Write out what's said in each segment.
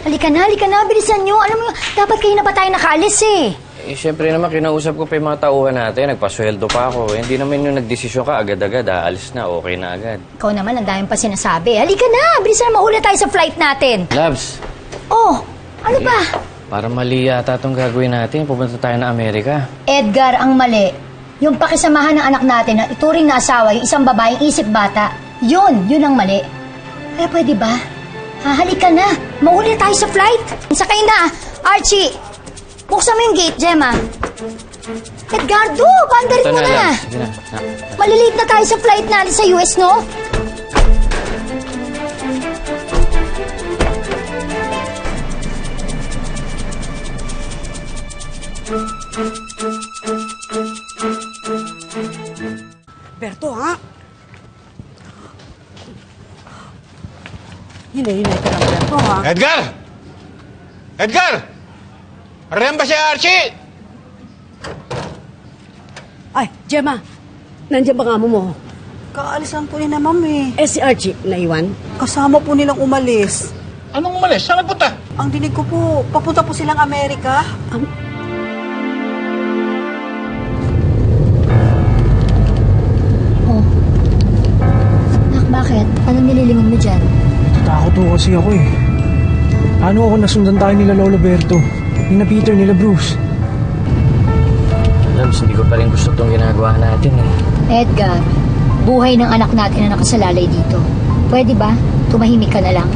Halika na, bilisan nyo. Alam mo, dapat kayo na pa tayo nakaalis eh. Siyempre naman, kinausap ko pa yung mga tauhan natin. Nagpasweldo pa ako. Hindi naman yung nagdesisyon ka agad-agad. Aalis na, okay na agad. Ikaw naman, ang dami pa sinasabi. Halika na, bilisan na, mauna tayo sa flight natin. Labs. Oh, ano ba? Para mali yata itong gagawin natin. Pupunta tayo na Amerika. Edgar, ang mali. Yung pakisamahan ng anak natin na ituring na asawa, yung isang babaeng isip bata, yun ang mali. Kaya pwede ba? Halika na. Mauli tayo sa flight. Sakay na. Archie, buksan mo yung gate, Gemma. Edgardo, bandarin mo na. Sige na. Malilate na tayo sa flight natin sa US, no? Berto, ha? Hinay ka lang, Berto, ha? Edgar! Edgar! Ariyan ba si Archie? Ay, Gemma, nandiyan ba nga mo? Kaalisan po ni na, ma'am eh. Si Archie, naiwan? Kasama po nilang umalis. Anong umalis? Saan nagpunta? Ang dinig ko po, papunta po silang Amerika. Oh. Nak, bakit? Anong nililingon mo dyan? Takot ho kasi ako eh. Paano ako nasundan tayo nila Lolo Berto? Nila Peter, nila Bruce? Labs, hindi ko pa rin gusto itong ginagawa natin eh. Edgar, buhay ng anak natin na nakasalalay dito. Pwede ba? Tumahimik ka na lang.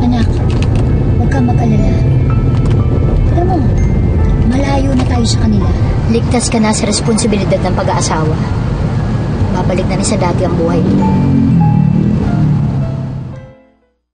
Anak, huwag kang mag-alala. Alam mo, malayo na tayo sa kanila. Ligtas ka na sa responsibilidad ng pag-aasawa. Babalik na rin sa dati ang buhay mo.